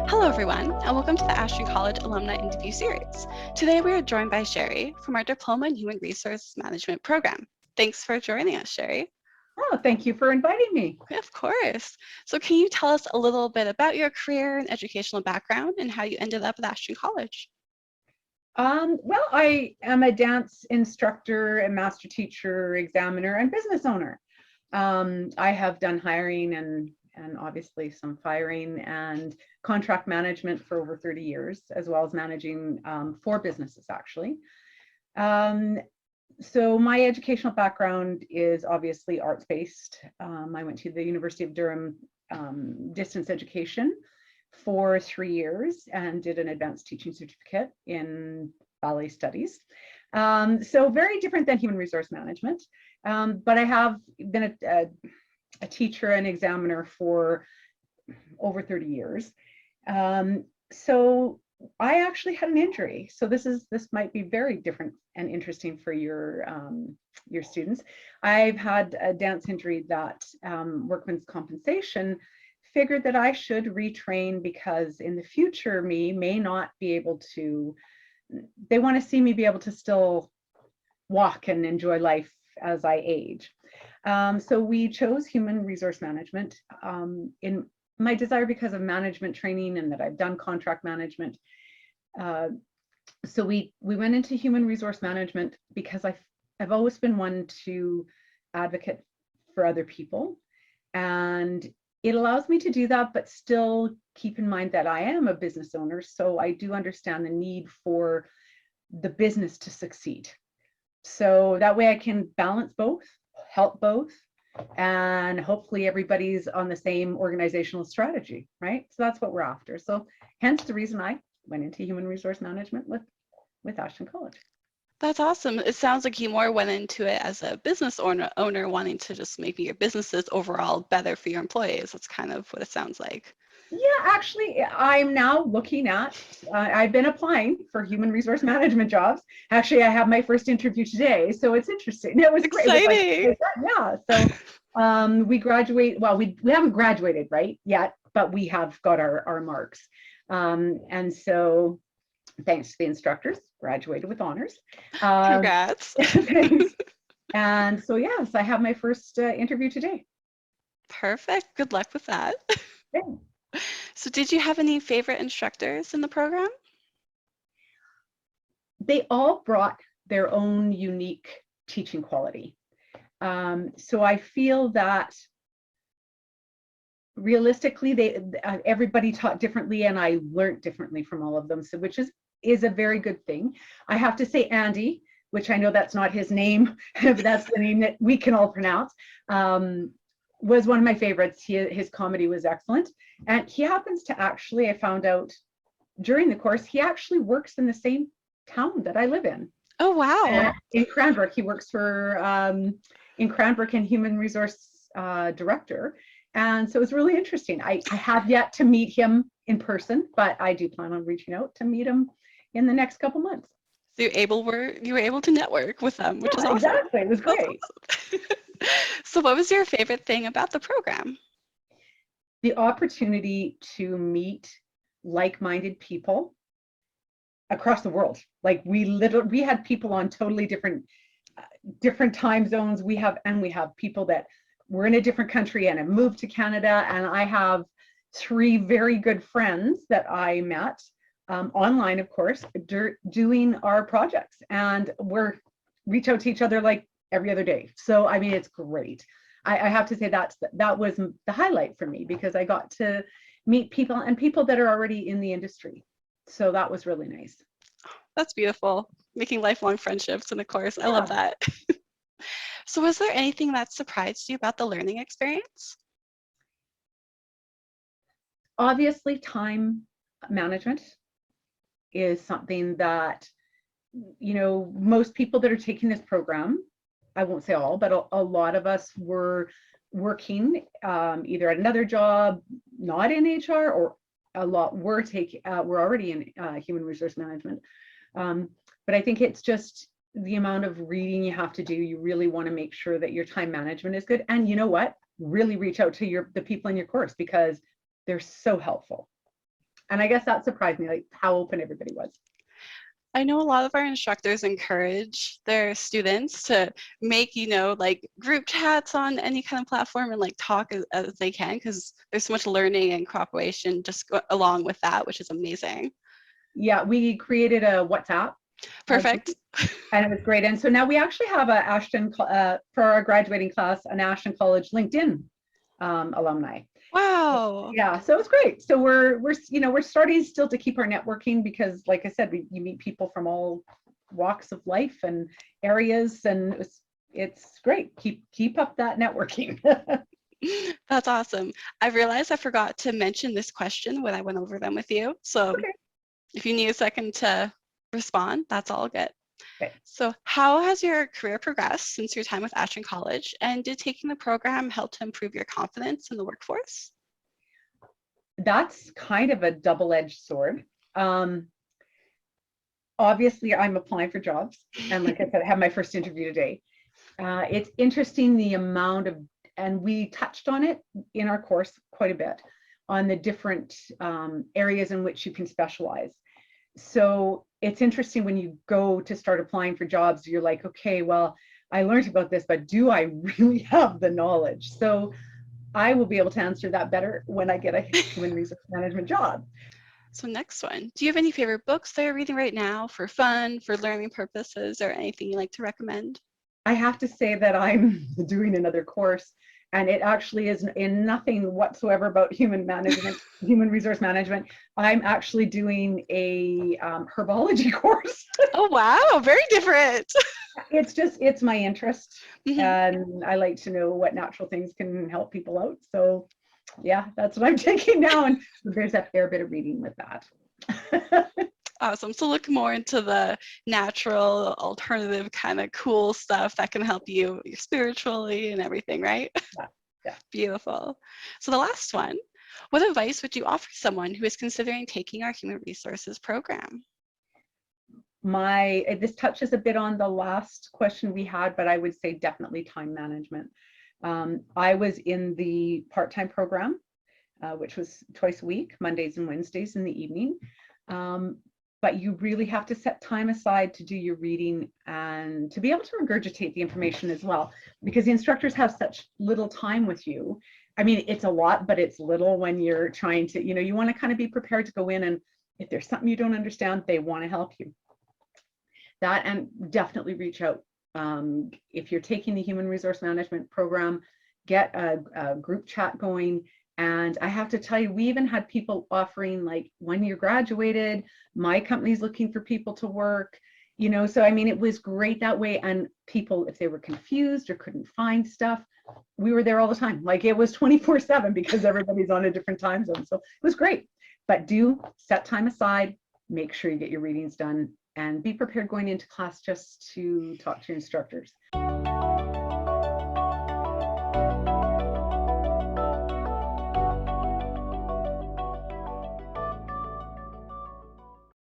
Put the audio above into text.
Hello, everyone, and welcome to the Ashton College Alumni Interview Series. Today, we are joined by Sheri from our Diploma in Human Resources Management program. Thanks for joining us, Sheri. Oh, thank you for inviting me. Yeah, of course. So can you tell us a little bit about your career and educational background and how you ended up at Ashton College? Well, I am a dance instructor, a master teacher, examiner, and business owner. I have done hiring and obviously some firing and contract management for over 30 years, as well as managing 4 businesses, actually. So my educational background is obviously arts-based. I went to the University of Durham distance education for 3 years and did an advanced teaching certificate in ballet studies. So very different than human resource management. But I have been a teacher and examiner for over 30 years. So I actually had an injury. So this might be very different and interesting for your students. I've had a dance injury that workman's compensation figured that I should retrain because in the future me may not be able to, they want to see me be able to still walk and enjoy life as I age. So we chose human resource management in my desire because of management training and that I've done contract management. So we went into human resource management because I've always been one to advocate for other people, and it allows me to do that, but still keep in mind that I am a business owner. So I do understand the need for the business to succeed. So that way I can balance both, help both, and hopefully everybody's on the same organizational strategy, right? So that's what we're after. So hence the reason I went into human resource management with Ashton College. That's awesome. It sounds like you more went into it as a business owner wanting to just make your businesses overall better for your employees. That's kind of what it sounds like. Yeah, actually, I'm now looking at, I've been applying for human resource management jobs. Actually, I have my first interview today, so it's interesting. It was Exciting. Great. Yeah, so we graduate, well, we haven't graduated, right, yet, but we have got our marks. And so thanks to the instructors, graduated with honors. Congrats. Thanks. And so, yes, I have my first interview today. Perfect. Good luck with that. Okay. So did you have any favorite instructors in the program? They all brought their own unique teaching quality. So I feel that realistically, everybody taught differently, and I learned differently from all of them, so which is a very good thing. I have to say Andy, which I know that's not his name, but that's the name that we can all pronounce, was one of my favorites. His comedy was excellent. And he happens to actually, I found out during the course, he actually works in the same town that I live in. Oh, wow. In Cranbrook. He works for, in Cranbrook and Human Resource Director. And so it's really interesting. I have yet to meet him in person, but I do plan on reaching out to meet him in the next couple months. So you were able to network with them, which is awesome. Exactly. It was great. Awesome. So what was your favorite thing about the program? The opportunity to meet like-minded people across the world. Like we had people on totally different time zones. We have people that were in a different country and have moved to Canada. And I have 3 very good friends that I met online, of course, doing our projects, and we're reach out to each other like every other day. So I mean, it's great. I have to say that was the highlight for me, because I got to meet people and people that are already in the industry. So that was really nice. That's beautiful. Making lifelong friendships in a course. I love that. So was there anything that surprised you about the learning experience? Obviously, time management is something that, you know, most people that are taking this program, I won't say all, but a lot of us were working either at another job, not in HR, or a lot were already in human resource management. But I think it's just the amount of reading you have to do. You really want to make sure that your time management is good. And you know what? Really reach out to the people in your course, because they're so helpful. And I guess that surprised me, like how open everybody was. I know a lot of our instructors encourage their students to make, like group chats on any kind of platform and like talk as they can, because there's so much learning and cooperation just along with that, which is amazing. Yeah, we created a WhatsApp. Perfect. And it was great. And so now we actually have a Ashton, for our graduating class, an Ashton College LinkedIn alumni. Wow. Yeah, so it's great. So we're starting still to keep our networking, because like I said, you meet people from all walks of life and areas, and it's great. Keep up that networking. That's awesome. I realized I forgot to mention this question when I went over them with you. So Okay. if you need a second to respond, that's all good. Okay. So how has your career progressed since your time with Ashton College? And did taking the program help to improve your confidence in the workforce? That's kind of a double-edged sword. Obviously, I'm applying for jobs. And like I said, I have my first interview today. It's interesting the amount of, and we touched on it in our course quite a bit, on the different areas in which you can specialize. So it's interesting when you go to start applying for jobs, you're like, okay, well, I learned about this, but do I really have the knowledge? So I will be able to answer that better when I get a human resource management job. So next one, do you have any favorite books that you're reading right now for fun, for learning purposes, or anything you like to recommend? I have to say that I'm doing another course, and it actually is in nothing whatsoever about human resource management. I'm actually doing a herbology course. Oh, wow, very different. It's my interest, Mhm. and I like to know what natural things can help people out. So yeah, that's what I'm taking now, and there's a fair bit of reading with that. Awesome. So look more into the natural, alternative kind of cool stuff that can help you spiritually and everything, right? Yeah. Beautiful. So the last one, what advice would you offer someone who is considering taking our human resources program? This touches a bit on the last question we had, but I would say definitely time management. I was in the part-time program, which was twice a week, Mondays and Wednesdays in the evening. But you really have to set time aside to do your reading and to be able to regurgitate the information as well, because the instructors have such little time with you. I mean, it's a lot, but it's little when you're trying to, you want to kind of be prepared to go in, and if there's something you don't understand, they want to help you. That, and definitely reach out. If you're taking the human resource management program, get a group chat going. And I have to tell you, we even had people offering, like, when you're graduated, my company's looking for people to work, so I mean, it was great that way. And people, if they were confused or couldn't find stuff, we were there all the time. Like, it was 24/7 because everybody's on a different time zone. So it was great. But do set time aside, make sure you get your readings done, and be prepared going into class just to talk to your instructors.